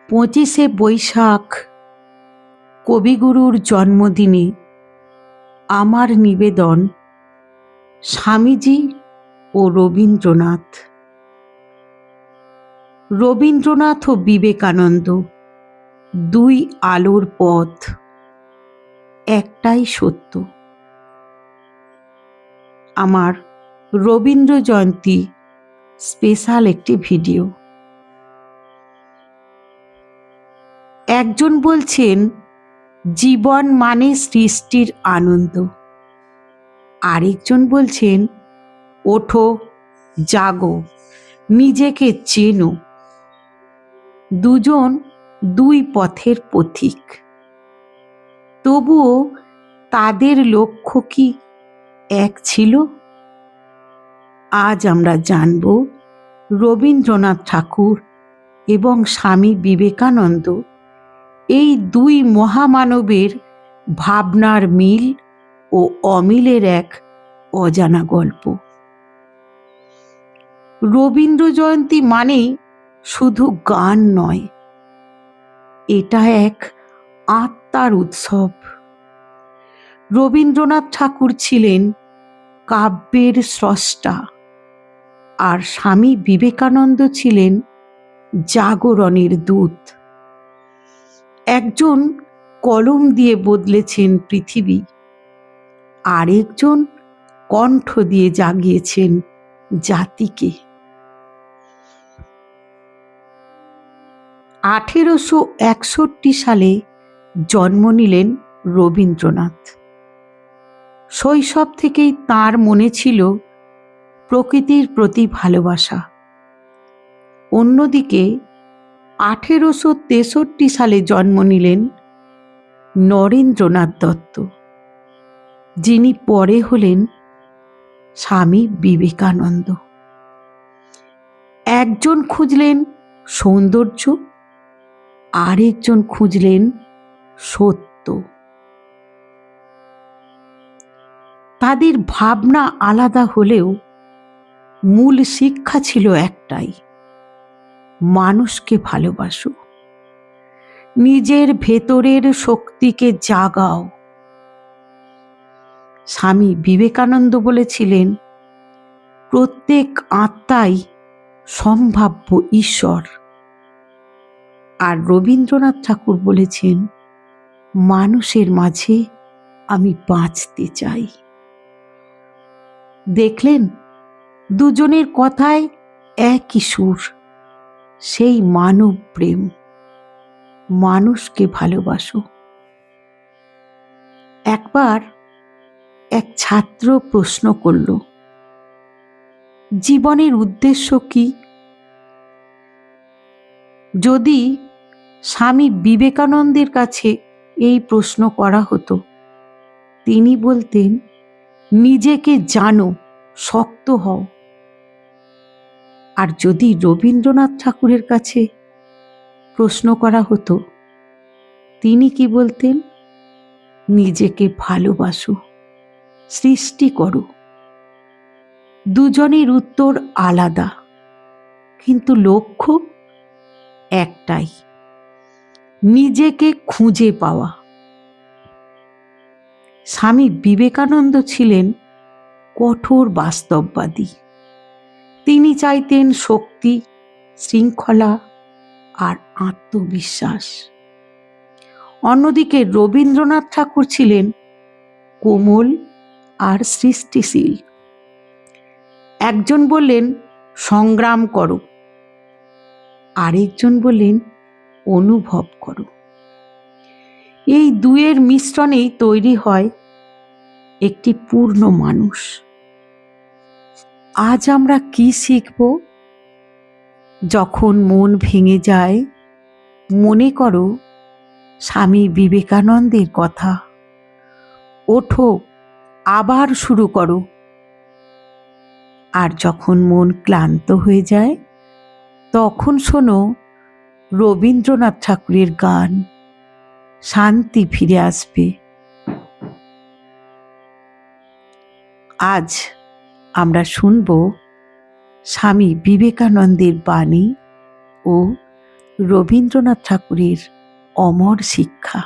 25শে বৈশাখ কবিগুরুর জন্মদিনে আমার নিবেদন স্বামীজি ও রবীন্দ্রনাথ। রবীন্দ্রনাথ ও বিবেকানন্দ দুই আলোর পথ, একটাই সত্য। আমার রবীন্দ্র জয়ন্তী স্পেশাল একটি ভিডিও। একজন বলছেন জীবন মানে সৃষ্টির আনন্দ, আরেকজন বলছেন ওঠো, জাগো, নিজেকে চেনো। দুজন দুই পথের পথিক, তবুও তাদের লক্ষ্য কি এক ছিল? আজ আমরা জানব রবীন্দ্রনাথ ঠাকুর এবং স্বামী বিবেকানন্দ এই দুই মহামানবের ভাবনার মিল ও অমিলের এক অজানা গল্প। রবীন্দ্র জয়ন্তী মানেই শুধু গান নয়, এটা এক আত্মার উৎসব। রবীন্দ্রনাথ ঠাকুর ছিলেন কাব্যের স্রষ্টা, আর স্বামী বিবেকানন্দ ছিলেন জাগরণের দূত। একজন কলম দিয়ে বদলেছেন পৃথিবী, আরেকজন কণ্ঠ দিয়ে জাগিয়েছেন জাতিকে। 1861 সালে জন্ম নিলেন রবীন্দ্রনাথ। শৈশব থেকেই তার মনে ছিল প্রকৃতির প্রতি ভালোবাসা। অন্যদিকে 1863 সালে জন্ম নিলেন নরেন্দ্রনাথ দত্ত, যিনি পরে হলেন স্বামী বিবেকানন্দ। একজন খুঁজলেন সৌন্দর্য, আরেকজন খুঁজলেন সত্য। তাদের ভাবনা আলাদা হলেও মূল শিক্ষা ছিল একটাই, মানুষকে ভালোবাসো, নিজের ভেতরের শক্তিকে জাগাও। স্বামী বিবেকানন্দ বলেছিলেন প্রত্যেক আত্মাই সম্ভাব্য ঈশ্বর, আর রবীন্দ্রনাথ ঠাকুর বলেছেন মানুষের মাঝে আমি বাঁচতে চাই। দেখলেন দুজনের কথায় একই সুর, সেই মানব প্রেম, মানুষকে ভালোবাসো। একবার এক ছাত্র প্রশ্ন করল, জীবনের উদ্দেশ্য কি? যদি স্বামী বিবেকানন্দের কাছে এই প্রশ্ন করা হতো, তিনি বলতেন নিজেকে জানো, শক্ত হও। আর যদি রবীন্দ্রনাথ ঠাকুরের কাছে প্রশ্ন করা হতো, তিনি কি বলতেন? নিজেকে ভালোবাসো, সৃষ্টি করো। দুজনের উত্তর আলাদা, কিন্তু লক্ষ্য একটাই, নিজেকে খুঁজে পাওয়া। স্বামী বিবেকানন্দ ছিলেন কঠোর বাস্তববাদী। তিনি চাইতেন শক্তি, শৃঙ্খলা আর আত্মবিশ্বাস। অন্যদিকে রবীন্দ্রনাথ ঠাকুর ছিলেন কোমল আর সৃষ্টিশীল। একজন বললেন সংগ্রাম করো, আরেকজন বললেন অনুভব করো। এই দুয়ের মিশ্রণেই তৈরি হয় একটি পূর্ণ মানুষ। আজ আমরা কি শিখব? যখন মন ভেঙে যায়, মনে করো স্বামী বিবেকানন্দের কথা, ওঠো, আবার শুরু করো। আর যখন মন ক্লান্ত হয়ে যায়, তখন শোনো রবীন্দ্রনাথ ঠাকুরের গান, শান্তি ফিরে আসবে। আজ আমরা শুনব স্বামী বিবেকানন্দের বাণী ও রবীন্দ্রনাথ ঠাকুরের অমর শিক্ষা।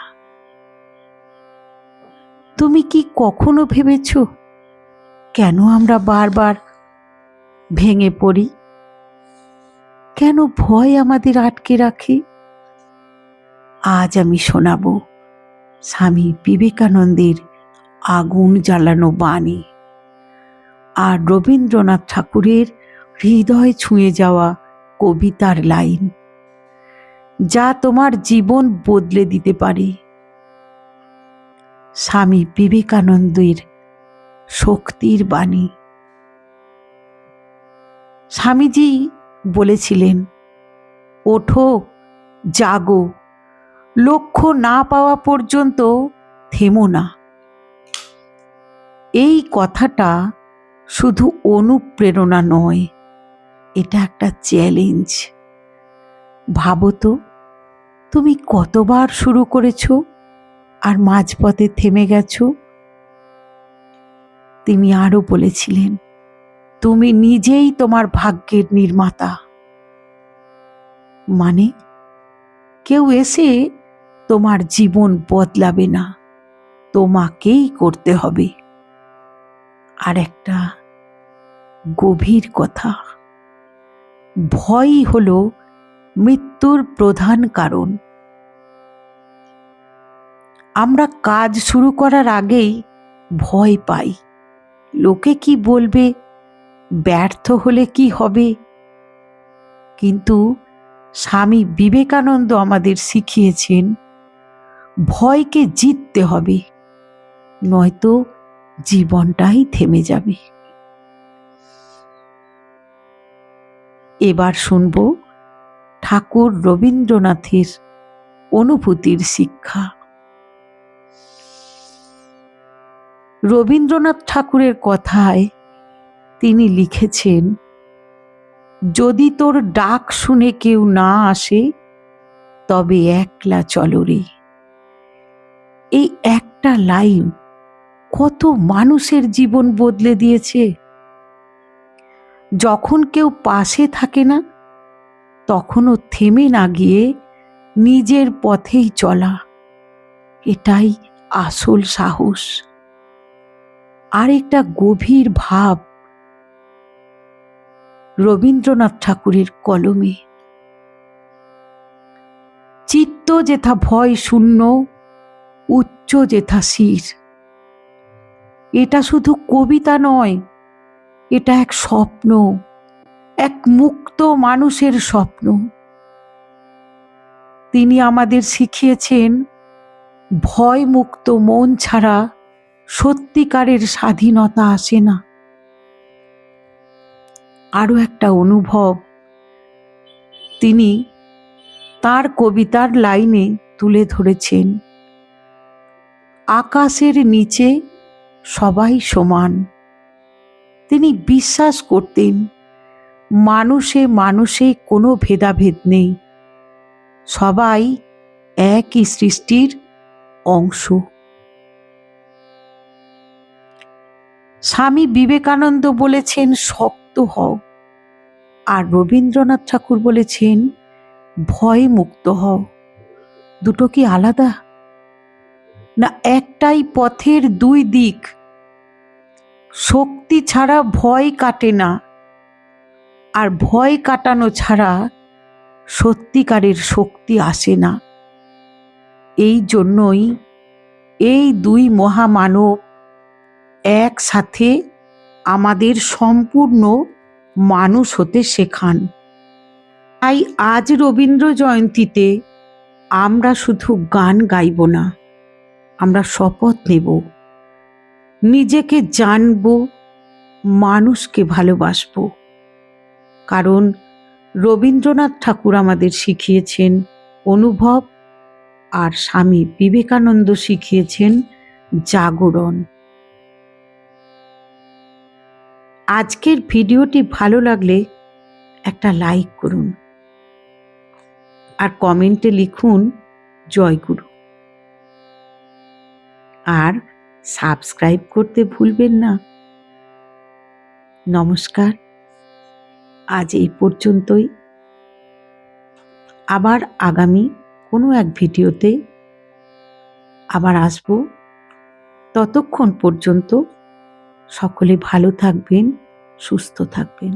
তুমি কি কখনো ভেবেছ কেন আমরা বারবার ভেঙে পড়ি? কেন ভয় আমাদের আটকে রাখে? আজ আমি শোনাব স্বামী বিবেকানন্দের আগুন জ্বালানো বাণী আর রবীন্দ্রনাথ ঠাকুরের হৃদয় ছুঁয়ে যাওয়া কবিতার লাইন, যা তোমার জীবন বদলে দিতে পারে। স্বামী বিবেকানন্দের শক্তির বাণী। স্বামীজি বলেছিলেন, ওঠো, জাগো, লক্ষ্য না পাওয়া পর্যন্ত থেমো না। এই কথাটা শুধু অনুপ্রেরণা নয়, এটা একটা চ্যালেঞ্জ। ভাবো তো, তুমি কতবার শুরু করেছো আর মাঝপথে থেমে গেছো? তিনি আরো বলেছিলেন, তুমি নিজেই তোমার ভাগ্যের নির্মাতা। মানে কেউ এসে তোমার জীবন বদলাবে না, তোমাকেই করতে হবে। আর একটা গভীর কথা, ভয়ই হলো মৃত্যুর প্রধান কারণ। আমরা কাজ শুরু করার আগেই ভয় পাই, লোকে কি বলবে, ব্যর্থ হলে কি হবে। কিন্তু স্বামী বিবেকানন্দ আমাদের শিখিয়েছেন, ভয়কে জিততে হবে, নয়তো জীবনটাই থেমে যাবে। এবার শুনব ঠাকুর রবীন্দ্রনাথের অনুভূতির শিক্ষা। রবীন্দ্রনাথ ঠাকুরের কথায় তিনি লিখেছেন, যদি তোর ডাক শুনে কেউ না আসে, তবে একলা চলো রে। এই একটা লাইন কত মানুষের জীবন বদলে দিয়েছে। যখন কেউ পাশে থাকে না, তখনও থেমে না গিয়ে নিজের পথেই চলা, এটাই আসল সাহস। আর একটা গভীর ভাব রবীন্দ্রনাথ ঠাকুরের কলমে, চিত্ত যেথা ভয় শূন্য, উচ্চ যেথা শির। এটা শুধু কবিতা নয়, এটা এক স্বপ্ন, এক মুক্ত মানুষের স্বপ্ন। তিনি আমাদের শিখিয়েছেন, ভয় মুক্ত মন ছাড়া সত্যিকারের স্বাধীনতা আসে না। আরো একটা অনুভব তিনি তার কবিতার লাইনে তুলে ধরেছেন, আকাশের নিচে সবাই সমান। তিনি বিশ্বাস করতেন, মানুষে মানুষে কোনো ভেদাভেদ নেই, সবাই একই সৃষ্টির অংশ। স্বামী বিবেকানন্দ বলেছেন, শক্ত হও, আর রবীন্দ্রনাথ ঠাকুর বলেছেন, ভয় মুক্ত হও। দুটো কি আলাদা? না, একটাই পথের দুই দিক। শক্তি ছাড়া ভয় কাটে না, আর ভয় কাটানো ছাড়া সত্যিকারের শক্তি আসে না। এই জন্যই এই দুই মহামানব একসাথে আমাদের সম্পূর্ণ মানুষ হতে শেখান। তাই আজ রবীন্দ্র জয়ন্তীতে আমরা শুধু গান গাইব না, আমরা শপথ নেব, নিজেকে জানব, মানুষকে ভালোবাসব। কারণ রবীন্দ্রনাথ ঠাকুর আমাদের শিখিয়েছেন অনুভব, আর স্বামী বিবেকানন্দ শিখিয়েছেন জাগরণ। আজকের ভিডিওটি ভালো লাগলে একটা লাইক করুন আর কমেন্টে লিখুন জয়গুরু, আর সাবস্ক্রাইব করতে ভুলবেন না। নমস্কার, আজ এই পর্যন্তই। আবার আগামী কোনো এক ভিডিওতে আবার আসব। ততক্ষণ পর্যন্ত সকলে ভালো থাকবেন, সুস্থ থাকবেন।